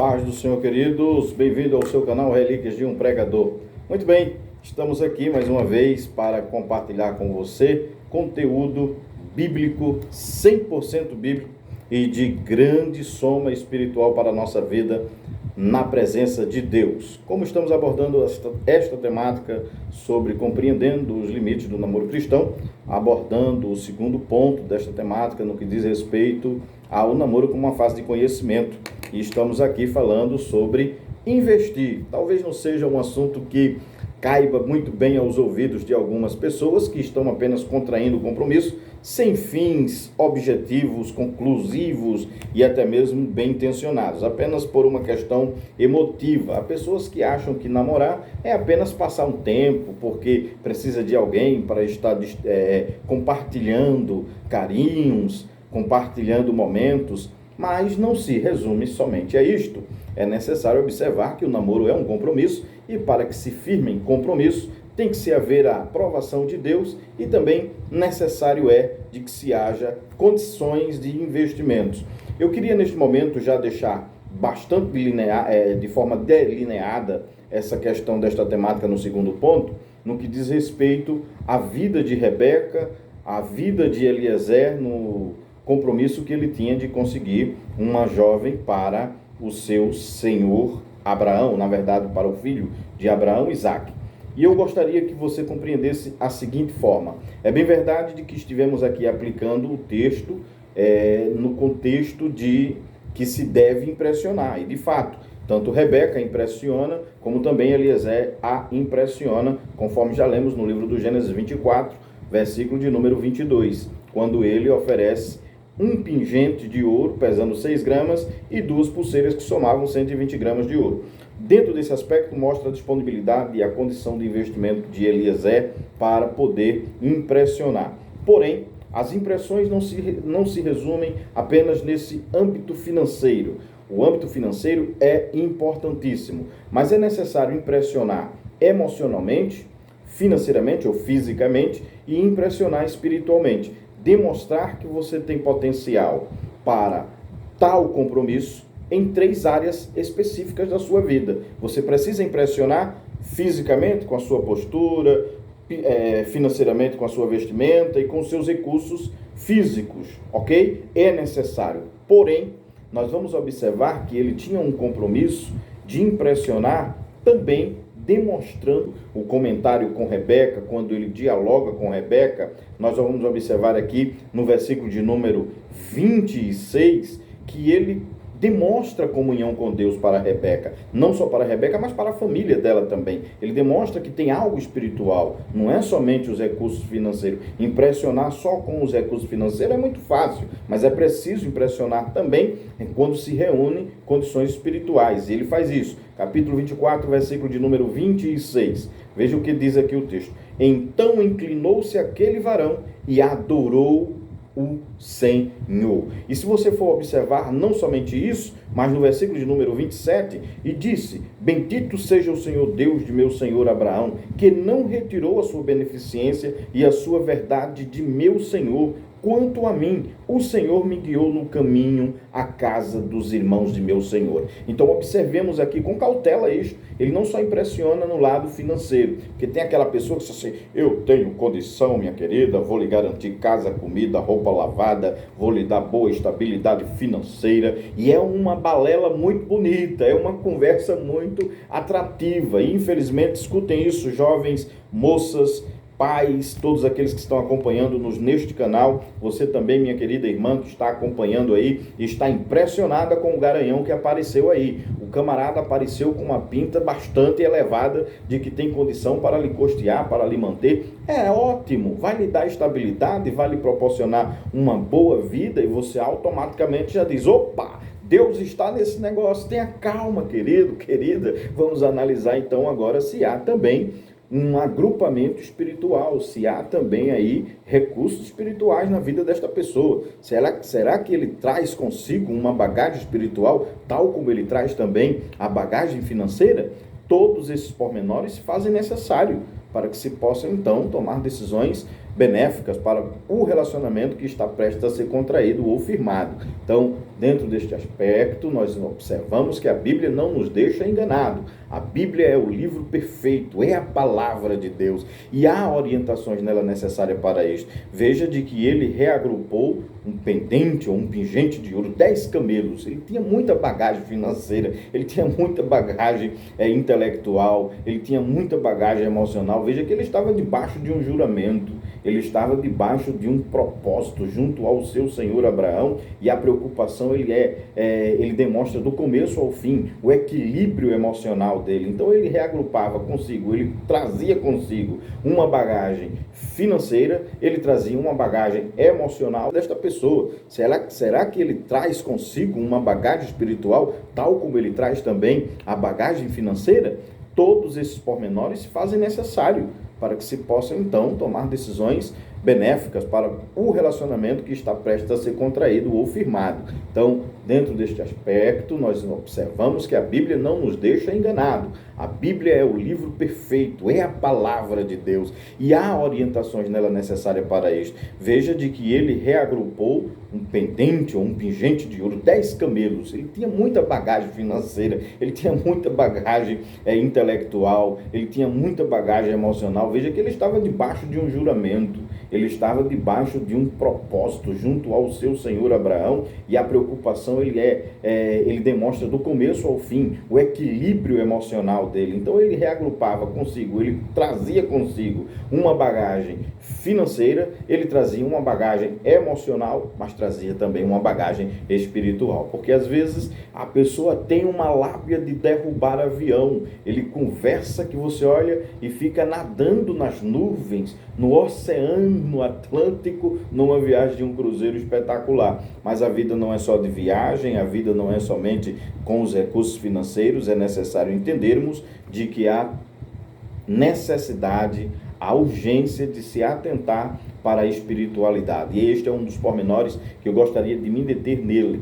Paz do Senhor, queridos, bem-vindo ao seu canal Relíquias de um Pregador. Muito bem, estamos aqui mais uma vez para compartilhar com você conteúdo bíblico, 100% bíblico e de grande soma espiritual para a nossa vida na presença de Deus. Como estamos abordando esta temática sobre compreendendo os limites do namoro cristão, abordando o segundo ponto desta temática no que diz respeito ao namoro como uma fase de conhecimento. E estamos aqui falando sobre investir. Talvez não seja um assunto que caiba muito bem aos ouvidos de algumas pessoas que estão apenas contraindo o compromisso sem fins objetivos, conclusivos e até mesmo bem intencionados, apenas por uma questão emotiva. Há pessoas que acham que namorar é apenas passar um tempo, porque precisa de alguém para estar compartilhando carinhos, compartilhando momentos, mas não se resume somente a isto. É necessário observar que o namoro é um compromisso e para que se firme em compromisso tem que se haver a aprovação de Deus e também necessário é de que se haja condições de investimentos. Eu queria neste momento já deixar bastante de forma delineada essa questão desta temática no segundo ponto, no que diz respeito à vida de Rebeca, à vida de Eliezer no compromisso que ele tinha de conseguir uma jovem para o seu senhor Abraão, na verdade para o filho de Abraão, Isaque. E eu gostaria que você compreendesse a seguinte forma. É bem verdade de que estivemos aqui aplicando o texto no contexto de que se deve impressionar. E de fato, tanto Rebeca impressiona, como também Eliezer a impressiona, conforme já lemos no livro do Gênesis 24, versículo de número 22, quando ele oferece um pingente de ouro, pesando 6 gramas, e 2 pulseiras que somavam 120 gramas de ouro. Dentro desse aspecto, mostra a disponibilidade e a condição de investimento de Eliezer para poder impressionar. Porém, as impressões não se resumem apenas nesse âmbito financeiro. O âmbito financeiro é importantíssimo, mas é necessário impressionar emocionalmente, financeiramente ou fisicamente e impressionar espiritualmente. Demonstrar que você tem potencial para tal compromisso em 3 áreas específicas da sua vida. Você precisa impressionar fisicamente com a sua postura, financeiramente com a sua vestimenta e com seus recursos físicos, ok? É necessário. Porém, nós vamos observar que ele tinha um compromisso de impressionar também demonstrando o comentário com Rebeca, quando ele dialoga com Rebeca. Nós vamos observar aqui no versículo de número 26 que ele demonstra comunhão com Deus para Rebeca, não só para Rebeca, mas para a família dela também. Ele demonstra que tem algo espiritual, não é somente os recursos financeiros. Impressionar só com os recursos financeiros é muito fácil, mas é preciso impressionar também quando se reúnem condições espirituais, e ele faz isso. Capítulo 24, versículo de número 26. Veja o que diz aqui o texto. Então inclinou-se aquele varão e adorou o Senhor. E se você for observar não somente isso, mas no versículo de número 27, e disse: bendito seja o Senhor Deus de meu senhor Abraão, que não retirou a sua beneficência e a sua verdade de meu senhor. Quanto a mim, o Senhor me guiou no caminho à casa dos irmãos de meu Senhor. Então observemos aqui com cautela isto. Ele não só impressiona no lado financeiro, porque tem aquela pessoa que diz assim: eu tenho condição, minha querida, vou lhe garantir casa, comida, roupa lavada, vou lhe dar boa estabilidade financeira. E é uma balela muito bonita, é uma conversa muito atrativa. E infelizmente, escutem isso, jovens, moças, pais, todos aqueles que estão acompanhando-nos neste canal, você também, minha querida irmã, que está acompanhando aí, está impressionada com o garanhão que apareceu aí. O camarada apareceu com uma pinta bastante elevada de que tem condição para lhe custear, para lhe manter. É ótimo, vai lhe dar estabilidade, vai lhe proporcionar uma boa vida e você automaticamente já diz: opa! Deus está nesse negócio. Tenha calma, querido, querida. Vamos analisar então agora se há também um agrupamento espiritual, se há também aí recursos espirituais na vida desta pessoa. Será que ele traz consigo uma bagagem espiritual, tal como ele traz também a bagagem financeira? Todos esses pormenores se fazem necessário para que se possa então tomar decisões benéficas para o relacionamento que está prestes a ser contraído ou firmado. Então, dentro deste aspecto, nós observamos que a Bíblia não nos deixa enganado. A Bíblia é o livro perfeito, é a palavra de Deus e há orientações nela necessárias para isso. Veja de que ele reagrupou um pendente ou um pingente de ouro, 10 camelos. Ele tinha muita bagagem financeira, ele tinha muita bagagem intelectual, ele tinha muita bagagem emocional. Veja que ele estava debaixo de um juramento, ele estava debaixo de um propósito junto ao seu senhor Abraão, e a preocupação ele demonstra do começo ao fim o equilíbrio emocional dele. Então ele reagrupava consigo, ele trazia consigo uma bagagem financeira, ele trazia uma bagagem emocional desta pessoa. Será que ele traz consigo uma bagagem espiritual, tal como ele traz também a bagagem financeira? Todos esses pormenores se fazem necessário para que se possa, então, tomar decisões benéficas para o relacionamento que está prestes a ser contraído ou firmado. Então, dentro deste aspecto, nós observamos que a Bíblia não nos deixa enganado. A Bíblia é o livro perfeito, é a palavra de Deus e há orientações nela necessárias para isso. Veja de que ele reagrupou um pendente ou um pingente de ouro, 10 camelos. Ele tinha muita bagagem financeira, ele tinha muita bagagem intelectual, ele tinha muita bagagem emocional. Veja que ele estava debaixo de um juramento, ele estava debaixo de um propósito junto ao seu senhor Abraão, e a preocupação ele demonstra do começo ao fim o equilíbrio emocional dele. Então ele reagrupava consigo, ele trazia consigo uma bagagem financeira, ele trazia uma bagagem emocional, mas trazia também uma bagagem espiritual, porque às vezes a pessoa tem uma lábia de derrubar avião, ele conversa que você olha e fica nadando nas nuvens, no oceano Atlântico, numa viagem de um cruzeiro espetacular. Mas a vida não é só de viagem, a vida não é somente com os recursos financeiros. É necessário entendermos de que há necessidade, a urgência de se atentar para a espiritualidade. E este é um dos pormenores que eu gostaria de me deter nele.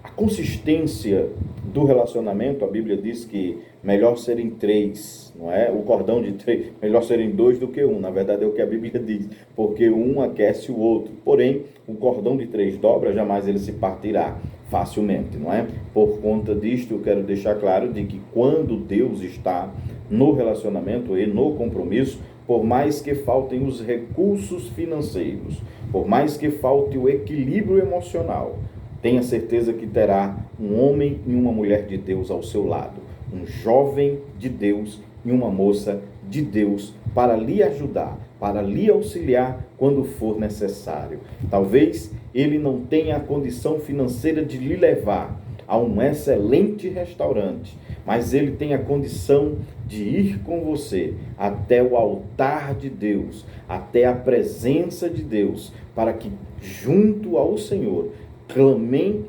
A consistência do relacionamento, a Bíblia diz que melhor serem 3, não é? O cordão de 3, melhor serem 2 do que 1. Na verdade é o que a Bíblia diz, porque um aquece o outro. Porém, o cordão de 3 dobra, jamais ele se partirá facilmente, não é? Por conta disto, eu quero deixar claro de que quando Deus está no relacionamento e no compromisso, por mais que faltem os recursos financeiros, por mais que falte o equilíbrio emocional, tenha certeza que terá um homem e uma mulher de Deus ao seu lado, um jovem de Deus e uma moça de Deus para lhe ajudar, para lhe auxiliar quando for necessário. Talvez ele não tenha a condição financeira de lhe levar a um excelente restaurante, mas ele tem a condição de ir com você até o altar de Deus, até a presença de Deus, para que junto ao Senhor clamem,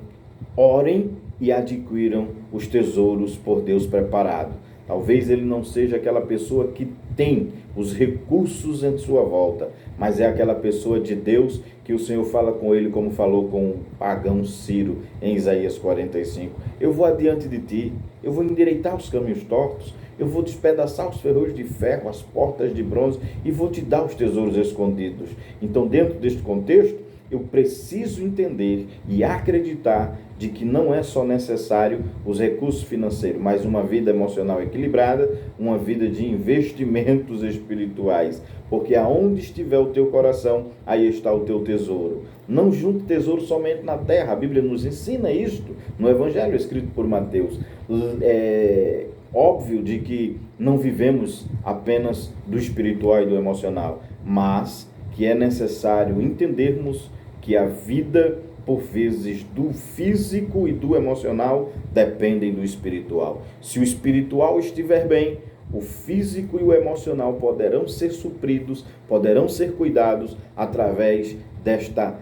orem e adquiram os tesouros por Deus preparado. Talvez ele não seja aquela pessoa que tem os recursos em sua volta, mas é aquela pessoa de Deus que o Senhor fala com ele como falou com o pagão Ciro em Isaías 45. Eu vou adiante de ti, eu vou endireitar os caminhos tortos, eu vou despedaçar os ferrolhos de ferro, as portas de bronze e vou te dar os tesouros escondidos. Então, dentro deste contexto, eu preciso entender e acreditar de que não é só necessário os recursos financeiros, mas uma vida emocional equilibrada, uma vida de investimentos espirituais, porque aonde estiver o teu coração, aí está o teu tesouro. Não junte tesouro somente na terra, a Bíblia nos ensina isto no Evangelho escrito por Mateus. É óbvio de que não vivemos apenas do espiritual e do emocional, mas que é necessário entendermos que a vida, por vezes, do físico e do emocional dependem do espiritual. Se o espiritual estiver bem, o físico e o emocional poderão ser supridos, poderão ser cuidados através desta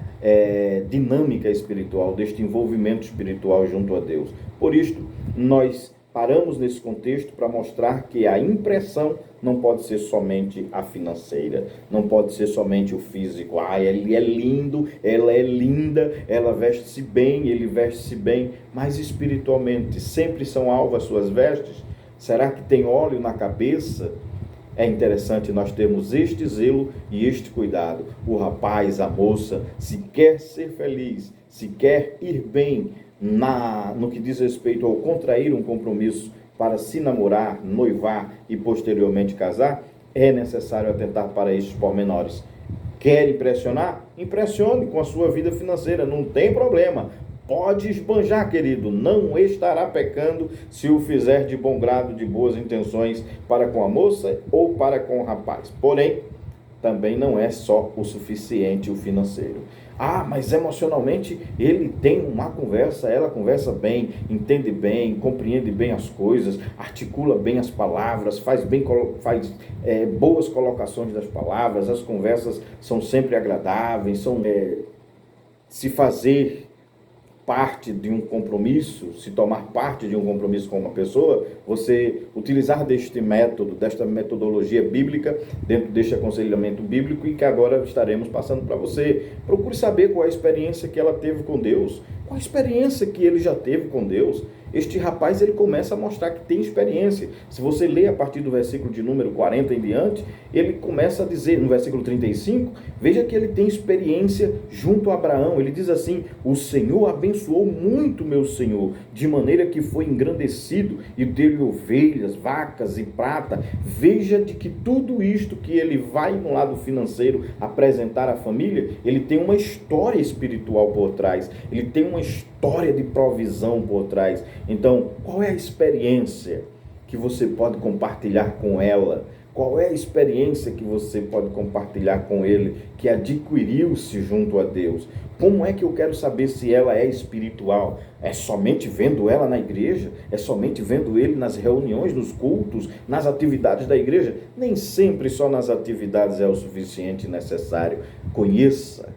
dinâmica espiritual, deste envolvimento espiritual junto a Deus. Por isto, nós paramos nesse contexto para mostrar que a impressão não pode ser somente a financeira, não pode ser somente o físico. Ele é lindo, ela é linda, ela veste-se bem, ele veste-se bem, mas espiritualmente sempre são alvas suas vestes? Será que tem óleo na cabeça? é interessante nós termos este zelo e este cuidado. O rapaz, a moça, se quer ser feliz, se quer ir bem no que diz respeito ao contrair um compromisso para se namorar, noivar e posteriormente casar, é necessário atentar para estes pormenores. Quer impressionar? Impressione com a sua vida financeira, não tem problema. Pode esbanjar, querido, não estará pecando se o fizer de bom grado, de boas intenções para com a moça ou para com o rapaz. Porém, também não é só o suficiente o financeiro. Ah, mas emocionalmente ele tem uma conversa, ela conversa bem, entende bem, compreende bem as coisas, articula bem as palavras, faz boas colocações das palavras, as conversas são sempre agradáveis, se fazer parte de um compromisso, se tomar parte de um compromisso com uma pessoa, você utilizar deste método, desta metodologia bíblica, dentro deste aconselhamento bíblico e que agora estaremos passando para você. Procure saber qual a experiência que ela teve com Deus, qual a experiência que ele já teve com Deus. Este rapaz, ele começa a mostrar que tem experiência. Se você lê a partir do versículo de número 40 em diante, ele começa a dizer, no versículo 35, veja que ele tem experiência junto a Abraão. Ele diz assim: o Senhor abençoou muito meu Senhor, de maneira que foi engrandecido e deu-lhe ovelhas, vacas e prata. Veja de que tudo isto que ele vai no lado financeiro apresentar à família, ele tem uma história espiritual por trás, ele tem uma história de provisão por trás. Então, qual é a experiência que você pode compartilhar com ela? Qual é a experiência que você pode compartilhar com ele que adquiriu-se junto a Deus? Como é que eu quero saber se ela é espiritual? É somente vendo ela na igreja? É somente vendo ele nas reuniões, nos cultos, nas atividades da igreja? Nem sempre só nas atividades é o suficiente e necessário. Conheça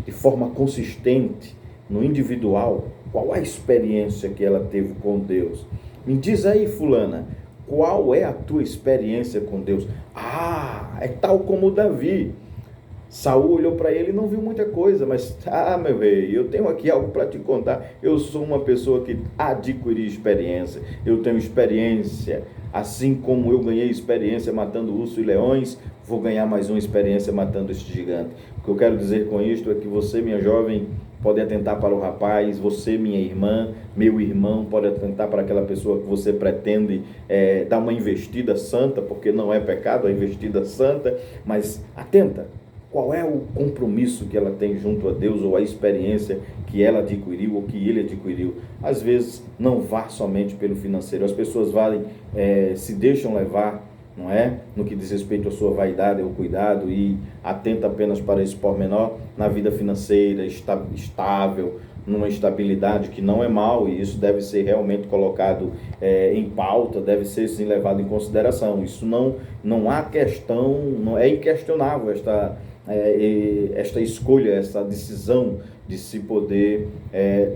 de forma consistente, no individual, qual a experiência que ela teve com Deus. Me diz aí, fulana, qual é a tua experiência com Deus? Ah, é tal como Davi. Saul olhou para ele e não viu muita coisa, mas, meu rei, eu tenho aqui algo para te contar. Eu sou uma pessoa que adquiri experiência. Eu tenho experiência, assim como eu ganhei experiência matando ursos e leões, vou ganhar mais uma experiência matando este gigante. O que eu quero dizer com isto é que você, minha jovem, pode atentar para o rapaz, você, minha irmã, meu irmão, pode atentar para aquela pessoa que você pretende dar uma investida santa, porque não é pecado a investida santa, mas atenta, qual é o compromisso que ela tem junto a Deus, ou a experiência que ela adquiriu, ou que ele adquiriu. Às vezes, não vá somente pelo financeiro, as pessoas se deixam levar, não é? No que diz respeito à sua vaidade, ao cuidado, e atenta apenas para esse pormenor na vida financeira, estável, numa estabilidade que não é mal, e isso deve ser realmente colocado em pauta, deve ser sim levado em consideração. Isso não há questão, não é inquestionável esta escolha, essa decisão de se poder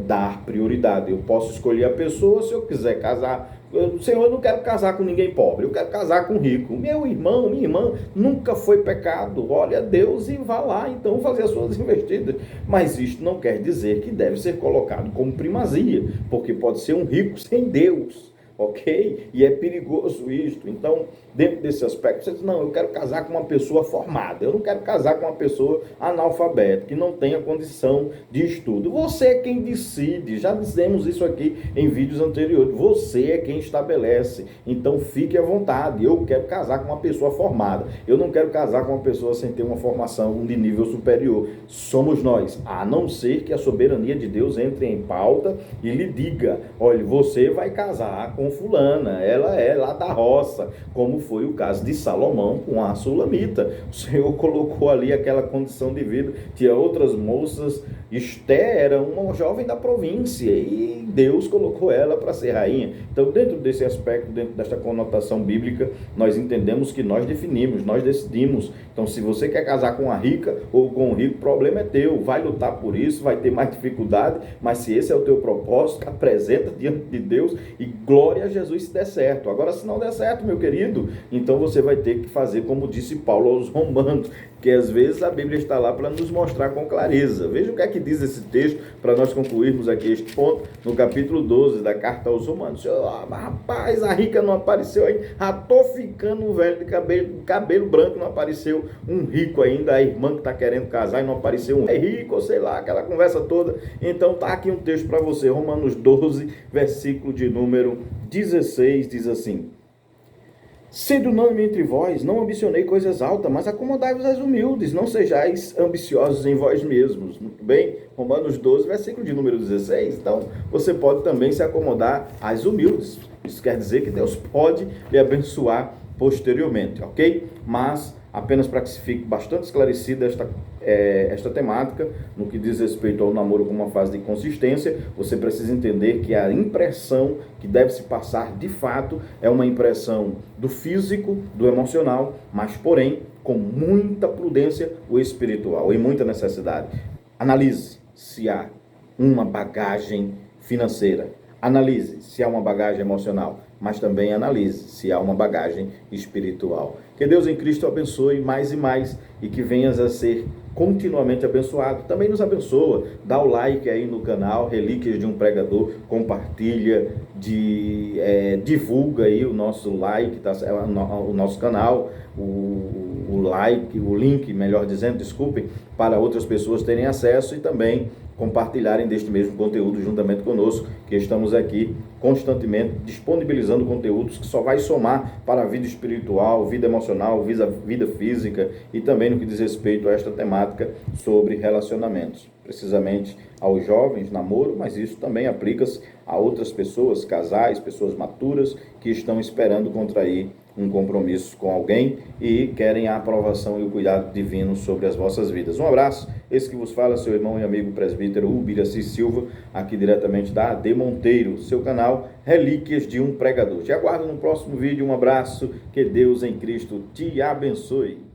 dar prioridade. Eu posso escolher a pessoa se eu quiser casar. Senhor, eu não quero casar com ninguém pobre, eu quero casar com rico. Meu irmão, minha irmã, nunca foi pecado. Olha a Deus e vá lá, então, fazer as suas investidas. Mas isto não quer dizer que deve ser colocado como primazia, porque pode ser um rico sem Deus. Ok? E é perigoso isto. Então, dentro desse aspecto, você diz, não, eu quero casar com uma pessoa formada, eu não quero casar com uma pessoa analfabeta, que não tenha condição de estudo. Você é quem decide, já dizemos isso aqui em vídeos anteriores, você é quem estabelece. Então, fique à vontade, eu quero casar com uma pessoa formada, eu não quero casar com uma pessoa sem ter uma formação de nível superior. Somos nós, a não ser que a soberania de Deus entre em pauta e lhe diga, olha, você vai casar com fulana, ela é lá da roça, como foi o caso de Salomão com a Sulamita. O Senhor colocou ali aquela condição de vida, tinha outras moças. Esté era uma jovem da província e Deus colocou ela para ser rainha. Então, dentro desse aspecto, dentro desta conotação bíblica, nós entendemos que nós definimos, nós decidimos. Então, se você quer casar com a rica ou com o rico, o problema é teu, vai lutar por isso, vai ter mais dificuldade, mas se esse é o teu propósito, apresenta diante de Deus e glória a Jesus se der certo. Agora, se não der certo, meu querido, então você vai ter que fazer como disse Paulo aos Romanos, porque às vezes a Bíblia está lá para nos mostrar com clareza. Veja o que é que diz esse texto, para nós concluirmos aqui este ponto, no capítulo 12 da carta aos Romanos. Mas rapaz, a rica não apareceu ainda, já estou ficando um velho de cabelo branco, não apareceu um rico ainda, a irmã que está querendo casar e não apareceu um rico, ou sei lá, aquela conversa toda. Então tá aqui um texto para você, Romanos 12, versículo de número 16, diz assim: sendo unânime entre vós, não ambicionei coisas altas, mas acomodai-vos às humildes, não sejais ambiciosos em vós mesmos. Muito bem, Romanos 12, versículo de número 16. Então, você pode também se acomodar às humildes. Isso quer dizer que Deus pode lhe abençoar posteriormente, ok? Mas, apenas para que se fique bastante esclarecida esta temática, no que diz respeito ao namoro como uma fase de consistência, você precisa entender que a impressão que deve se passar de fato é uma impressão do físico, do emocional, mas porém com muita prudência o espiritual e muita necessidade. Analise se há uma bagagem financeira, analise se há uma bagagem emocional, mas também analise se há uma bagagem espiritual. Que Deus em Cristo abençoe mais e mais e que venhas a ser continuamente abençoado. Também nos abençoa, dá o like aí no canal Relíquias de um Pregador, compartilha, divulga aí o nosso like, o nosso canal, o link, melhor dizendo, desculpe, para outras pessoas terem acesso e também compartilharem deste mesmo conteúdo juntamente conosco, que estamos aqui constantemente disponibilizando conteúdos que só vai somar para a vida espiritual, vida emocional, vida física e também no que diz respeito a esta temática sobre relacionamentos, precisamente aos jovens, namoro, mas isso também aplica-se a outras pessoas, casais, pessoas maturas que estão esperando contrair um compromisso com alguém e querem a aprovação e o cuidado divino sobre as vossas vidas. Um abraço, esse que vos fala, seu irmão e amigo presbítero Ubiraci Silva, aqui diretamente da AD Monteiro, seu canal Relíquias de um Pregador. Te aguardo no próximo vídeo, um abraço, que Deus em Cristo te abençoe.